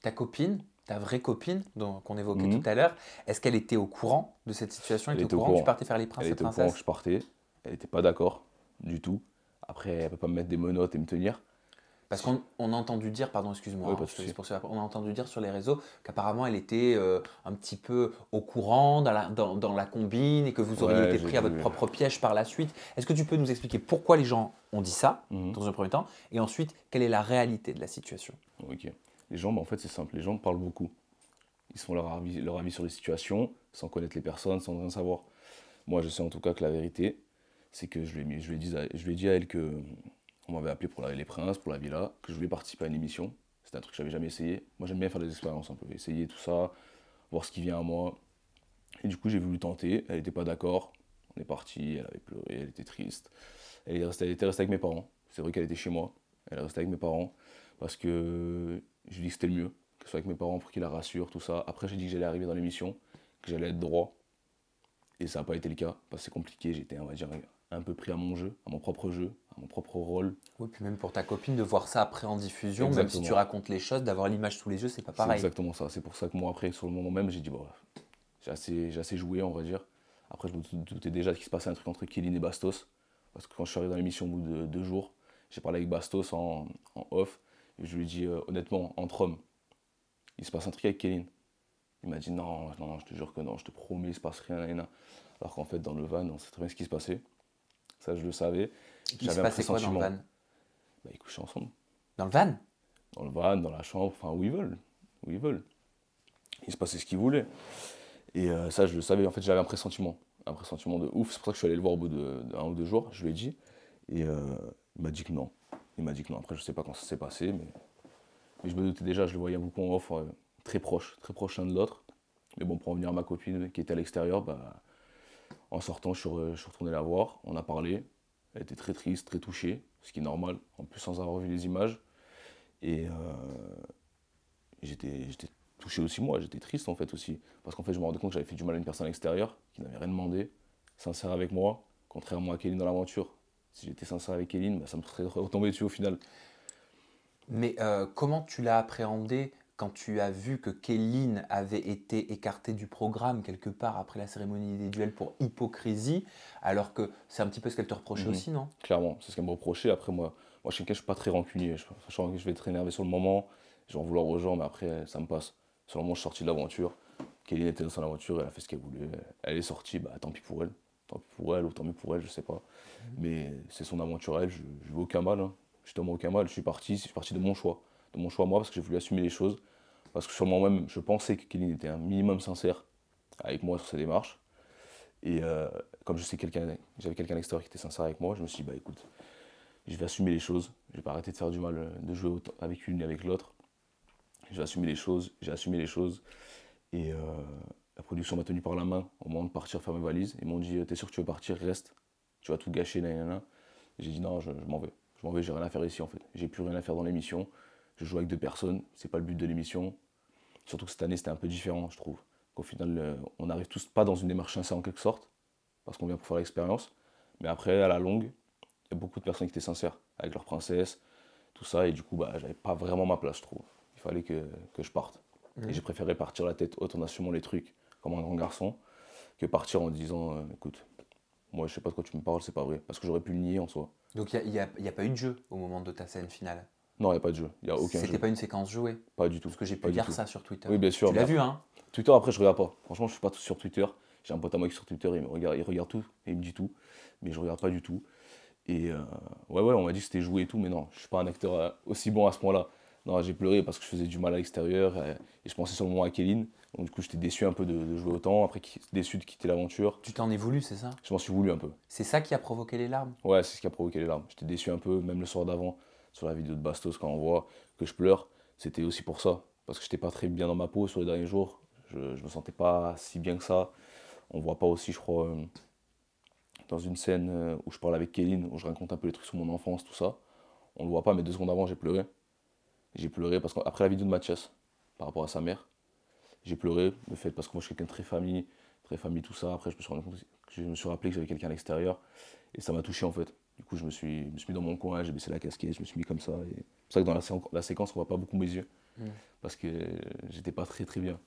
Ta copine, ta vraie copine qu'on évoquait tout Mhm. à l'heure, est-ce qu'elle était au courant de cette situation? Elle Elle était au était au courant que tu courant. partais faire les princes Elle et était au courant que princesses? je partais. Elle n'était pas d'accord du tout. Après, elle peut pas me mettre des menottes et me tenir. Parce Si- qu'on a entendu dire, pardon, excuse-moi, Oui, pas hein, de je te laisse souci. poursuivre. On a entendu dire sur les réseaux qu'apparemment elle était un petit peu au courant dans la combine et que vous auriez Ouais, été j'ai pris à votre vu. propre piège par la suite. Est-ce que tu peux nous expliquer pourquoi les gens ont dit ça, Mhm. dans un premier temps, et ensuite, quelle est la réalité de la situation? Ok. Les gens, bah, en fait, c'est simple. Les gens parlent beaucoup. Ils se font leur avis sur les situations, sans connaître les personnes, sans rien savoir. Moi, je sais en tout cas que la vérité, c'est que je lui ai dit à elle que on m'avait appelé pour les Princes, pour la villa, que je voulais participer à une émission. C'était un truc que j'avais jamais essayé. Moi, j'aime bien faire des expériences un peu, essayer tout ça, voir ce qui vient à moi. Et du coup, j'ai voulu tenter. Elle n'était pas d'accord. On est parti, elle avait pleuré, elle était triste. Elle était restée avec mes parents. C'est vrai qu'elle était chez moi. Elle est restée avec mes parents parce que je lui ai dit que c'était le mieux, que ce soit avec mes parents pour qu'ils la rassurent, tout ça. Après, j'ai dit que j'allais arriver dans l'émission, que j'allais être droit. Et ça n'a pas été le cas, parce que c'est compliqué. J'étais, on va dire, un peu pris à mon jeu, à mon propre rôle. Oui, puis même pour ta copine, de voir ça après en diffusion, même si tu Exactement. racontes les choses, d'avoir l'image sous les yeux, c'est pas C'est pareil. exactement ça. C'est pour ça que moi, après, sur le moment même, j'ai dit, bon, j'ai assez joué, on va dire. Après, je me doutais déjà qu'il se passait un truc entre Kéline et Bastos. Parce que quand je suis arrivé dans l'émission au bout de 2 jours, j'ai parlé avec Bastos en off. Et je lui ai dit, honnêtement, entre hommes, il se passe un truc avec Kéline. Il m'a dit, non, non, je te jure que non, je te promets, il se passe rien, rien. Alors qu'en fait, dans le van, on sait très bien ce qui se passait. Ça, je le savais. Il se J'avais un passait quoi dans le pressentiment. van? Bah, ils couchaient ensemble. Dans le van? Dans le van, dans la chambre, enfin, où ils veulent. Où ils veulent. Il se passait ce qu'ils voulaient. Et ça, je le savais. En fait, j'avais un pressentiment. Un pressentiment de ouf. C'est pour ça que je suis allé le voir au bout d'un ou deux jours. Je lui ai dit. Et il m'a dit que non. Il m'a dit que non. Après, je sais pas quand ça s'est passé. Mais je me doutais déjà, je le voyais beaucoup en off, très proche l'un de l'autre. Mais bon, pour en venir à ma copine qui était à l'extérieur, bah, en sortant, je suis retourné la voir. On a parlé. Elle était très triste, très touchée. Ce qui est normal. En plus, sans avoir vu les images. Et j'étais touché aussi moi, j'étais triste en fait aussi. Parce qu'en fait je me rendais compte que j'avais fait du mal à une personne extérieure qui n'avait rien demandé, sincère avec moi, contrairement à Kéline dans l'aventure. Si j'étais sincère avec Kéline, bah, ça me serait retombé dessus au final. Mais comment tu l'as appréhendé quand tu as vu que Kéline avait été écartée du programme quelque part après la cérémonie des duels pour hypocrisie, alors que c'est un petit peu ce qu'elle te reprochait Mhm. aussi, non? Clairement, c'est ce qu'elle me reprochait. Après moi je suis quelqu'un, je suis pas très rancunier. Je vais être énervé sur le moment, je vais en vouloir aux gens, mais après ça me passe. Sur le moment je suis sorti de l'aventure, Kéline était dans son aventure, elle a fait ce qu'elle voulait. Elle est sortie, bah tant pis pour elle. Tant pis pour elle ou tant mieux pour elle, je sais pas. Mais c'est son aventure à elle, je veux aucun mal, hein. Justement aucun mal, je suis parti de mon choix. De mon choix à moi, parce que j'ai voulu assumer les choses. Parce que sur moi-même, je pensais que Kéline était un minimum sincère avec moi sur ses démarches. Et comme je sais j'avais quelqu'un à l'extérieur qui était sincère avec moi, je me suis dit, bah écoute, je vais assumer les choses. Je vais pas arrêter de faire du mal, de jouer autant avec l'une et avec l'autre. Je vais assumer les choses, j'ai assumé les choses. Et la production m'a tenu par la main au moment de partir faire mes valises. Ils m'ont dit, t'es sûr que tu veux partir, reste. Tu vas tout gâcher, nanana. J'ai dit non, je m'en vais. Je m'en vais, j'ai rien à faire ici en fait. J'ai plus rien à faire dans l'émission. Je joue avec deux personnes, c'est pas le but de l'émission. Surtout que cette année c'était un peu différent, je trouve. Qu'au final, on n'arrive tous pas dans une démarche sincère en quelque sorte, parce qu'on vient pour faire l'expérience. Mais après, à la longue, il y a beaucoup de personnes qui étaient sincères, avec leur princesse, tout ça, et du coup, bah, j'avais pas vraiment ma place, je trouve. Il fallait que je parte. Et j'ai Mhm. préféré partir la tête haute en assumant les trucs comme un grand garçon, que partir en disant, écoute, moi je sais pas de quoi tu me parles, c'est pas vrai. Parce que j'aurais pu le nier en soi. Donc il y a pas eu de jeu au moment de ta scène finale. Non, il n'y a pas de jeu, il n'y a aucun C'était jeu. pas une séquence jouée. Pas du tout, Parce que j'ai pas pu du lire tout. ça sur Twitter. Oui, bien sûr, Tu mais l'as vu, hein? Twitter, après, je regarde pas. Franchement, je suis pas tout sur Twitter. J'ai un pote à moi qui est sur Twitter, il regarde tout, et il me dit tout, mais je regarde pas du tout. Et ouais, on m'a dit que c'était joué et tout, mais non, je suis pas un acteur aussi bon à ce point-là. Non, j'ai pleuré parce que je faisais du mal à l'extérieur, et je pensais sur le moment à Kéline. Donc du coup, j'étais déçu un peu de jouer autant, après déçu de quitter l'aventure. Tu t'en es voulu, c'est ça? Je m'en suis voulu un peu. C'est ça qui a provoqué les larmes? Ouais, c'est ce qui a provoqué les larmes. J'étais déçu un peu, même le soir d'avant, sur la vidéo de Bastos, quand on voit que je pleure, c'était aussi pour ça. Parce que j'étais pas très bien dans ma peau sur les derniers jours. Je me sentais pas si bien que ça. On voit pas aussi, je crois, dans une scène où je parle avec Kéline, où je raconte un peu les trucs sur mon enfance, tout ça. On le voit pas, mais 2 secondes avant, j'ai pleuré. J'ai pleuré parce qu'après la vidéo de Mathias, par rapport à sa mère, j'ai pleuré, le fait parce que moi je suis quelqu'un de très famille, tout ça. Après, je me suis rendu compte que je me suis rappelé que j'avais quelqu'un à l'extérieur et ça m'a touché en fait. Du coup, je me suis mis dans mon coin, j'ai baissé la casquette, je me suis mis comme ça. Et c'est pour ça que dans la séquence, on voit pas beaucoup mes yeux. Mm. parce que j'étais pas très très bien.